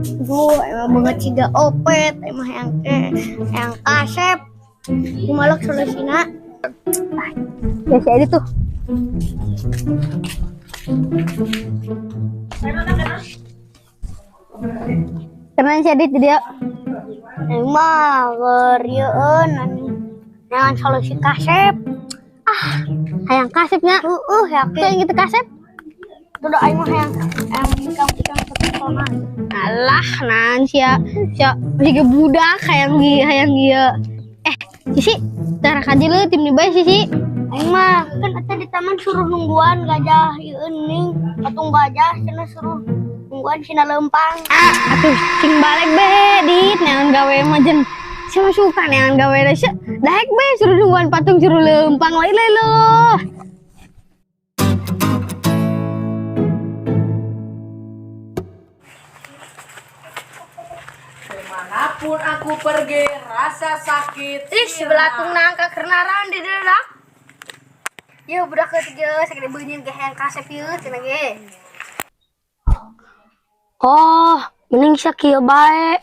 Gue emang banget sih gak opet, emang yang kasep. Gumalak solusinya. Ya si Edi tuh. Karena si Edi dia emang ngeriun dengan solusi kasep. Hayang kasepnya. Yakin. Kayak gitu kasep. Udah aing mah yang ikang sekolah. Alah, nan sia masih budak hayang dia. Sisi, cara kaji lu tim dibayar Sisi. Aing mah kan eta di taman suruh nungguan gajah ieu ning patung gajah cenah suruh nungguan sina lempang. Atuh cing balik be dit neangan gawe mah jeung siapa suka neangan gawe da sia. Daek be suruh nungguan patung suruh lempang lain lo. Dimanapun aku pergi, rasa sakit. Ih, sebelatung nangka kenaran di dedak. Yo budak ketiga sakit beunyeun ge hayang kasep ieu cenah ge. Oh, mending sia kieu bae.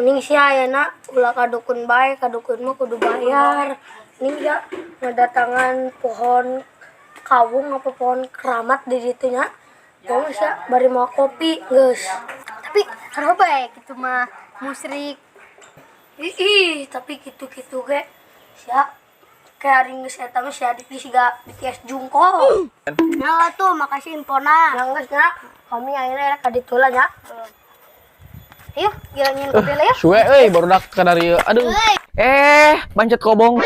Mending sia ayeuna ulah kadukun bae, kadukun mah kudu bayar. Mending ya ngadatangan pohon kawung apa pohon keramat di ditu nya. Kalau sia bari mau kopi, geus. Tapi hareup bae kitu mah musrik. Ih, tapi gitu-gitu ge sia kayak ring geus eta mah sia di siga BTS Jungkook. Nah tuh makasih infona. Yang geus nya kami ayeuna ka ditu lah nya. Ayo, gilangin kopi lah ya. Suwe euy barudak ka dari aduh. Bancet kobong.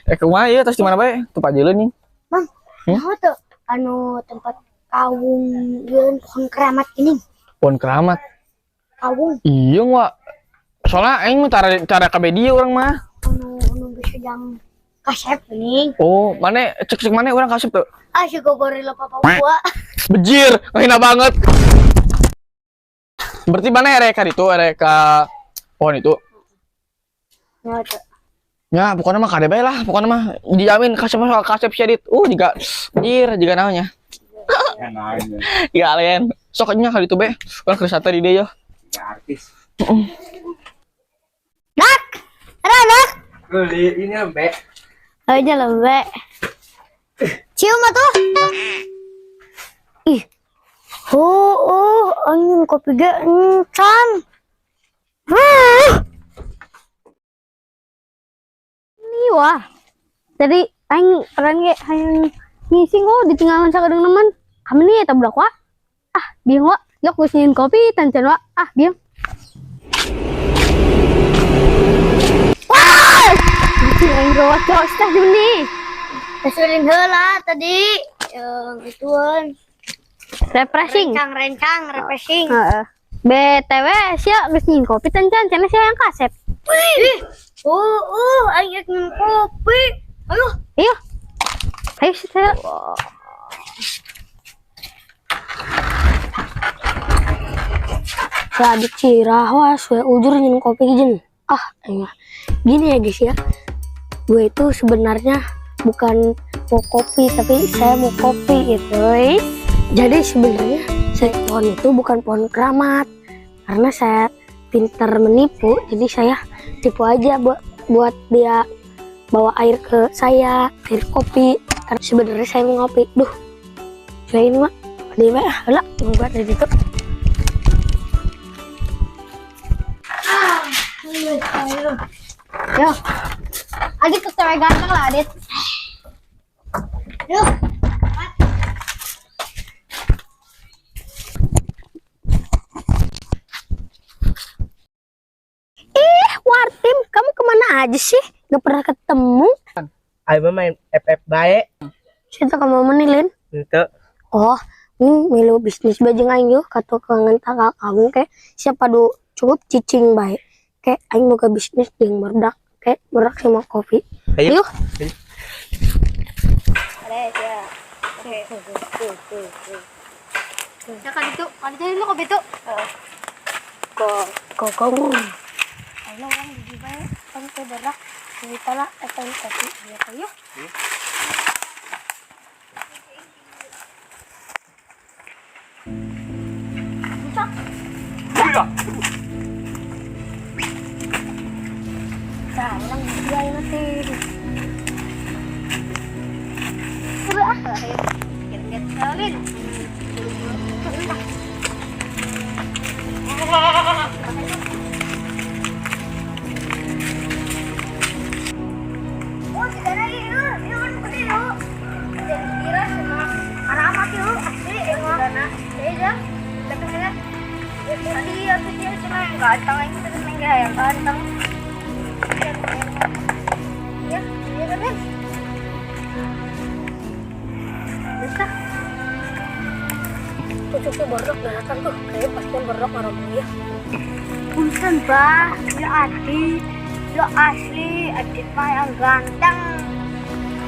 Kumaha ieu tos di mana bae? Tempat jeuleun nih. Mang, naon tuh anu tempat kawung yeun pohon keramat ini. Pohon keramat. Kawung Iya wa. Soalnya aing mah cara ka dia urang mah. anu bisa jam kasep ini. Oh, mana cek mana urang kasep tuh. Si gorila papa gua. Bejir, ngehina banget. Berarti mana ereka itu, ereka pohon itu? Nah, tuh. Ya, pokoknya mah kade bae lah, pokoknya mah dijamin kasep soal kasep syadit. Juga bejir juga naonnya. Iya alien. Soknya kali itu be. Urang krisata di dia ya. Artis. Nak, ada nak. Ini be. Aja lembek. Cium tuh. Ih. Angin kopi ge encan. Ini wah. Tadi aing peran ge hayang ngising ditinggalan sakadeng nemen. Kami nih eta budak wa. Biang wa. Yok geus nyin kopi tancan wa. Biang. Wah! Aing ros teh nih. Kesulin heula tadi. Gituan. Refreshing. Rencang, refreshing. BTW sia geus nyin kopi tancan cenah sia yang kasep. Wih. Aing nyin kopi. Ayo. Ayo saya. Adik cirah was ujur nyin kopi jen. Gini ya guys ya. Gue itu sebenarnya bukan mau kopi tapi saya mau kopi gitu. Jadi sebenarnya pohon itu bukan pohon keramat. Karena saya pintar menipu, jadi saya tipu aja buat dia bawa air ke saya, air kopi. Karena sebenarnya saya mau ngopi. Saya ini mah dia lah buat dari itu. Yo, Adit tuh cewek ganteng lah Adit. Yuk. Wartim, kamu kemana aja sih? Gak pernah ketemu. Ayo main FF baik. Kita kamu menilin. Itu. Milu bisnis bajeng aing yuk kata kangen kakak kamu kayak siapa cukup cicing baik. Kayak aing mau ke bisnis yang berdak kayak berak sama kopi. Ayo. Ya. Ya kan itu lu kopi itu. Kok kamu. Ayo orang di bae kan ke berak kita lah akan kopi ya yuk. Bisa. dah. Nah, orang jual nanti. Coba Get salin. Oh, tidak lagi yuk. Yuk, pergi yuk. Jadi kira sama anak amat yuk. Asli, emang. Ya, datangnya. Tadi aku dia cuma yang ganteng aja, terus enggak yang ganteng. Ya, ya kan? Bisa. Cucu borok datang tuh, kayak pasti borok marah ya. Punten bah, ya adik, ya asli, adik mah yang ganteng.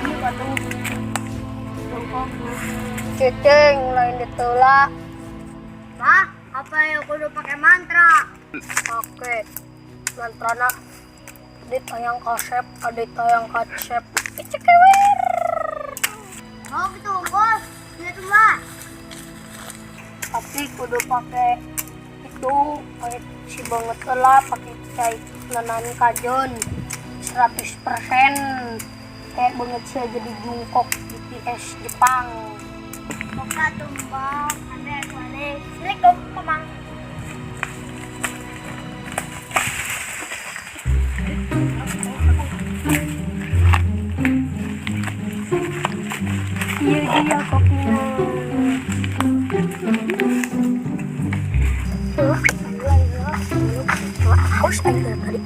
Ini batu. Cicing lain ditolak. Mah, apa yang kudu pakai mantra? Oke, mantra nak. Adit tayang kasep, adit tayang kasep. Cekewer. Oh gitu bos, gitu mah. Tapi kudu pakai itu, pakai si banget lah, pakai cai nanan kajon 100%. Kayak banget sih jadi jungkok BTS Jepang. Moga tumbang, aneh. Silik dong, mamang. Iya dia koknya. Haus aja tadi.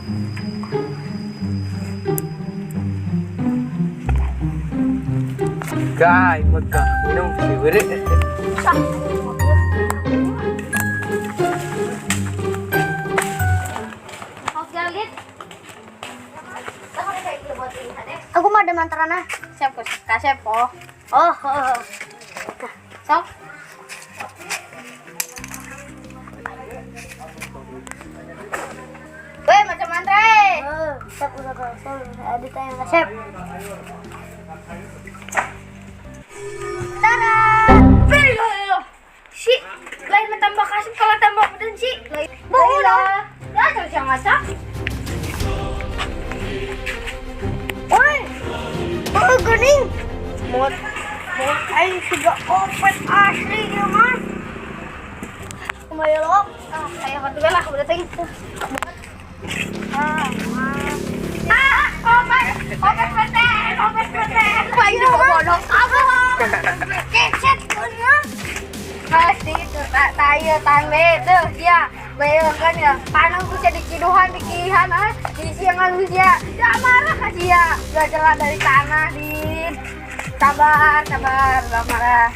Guys, magka minum siwiri. Aku mau ada mantrana. Siap, kasep oh. Oh. Sok. Weh, macam mantra. Siap udah kasep. Ada yang kasep. Tara. Belum. Si, lain tambah kasep kalau tambah pedun si. Bohong lah. Ya terus yang masak. Woi. Oh, gening. Mut aing sudah opet asli ya mah. Kembali lo. Saya bantu lah udah tadi. Opet peten. Bayu bodong apa? Kecet punya. Pasti itu tayo tangbe tuh ya. Bayangkan ya, panang ku jadi kiduhan pikihan di siang manusia. Ya marah kasih ya. Gak jelas dari tanah di. Sabar, gak marah.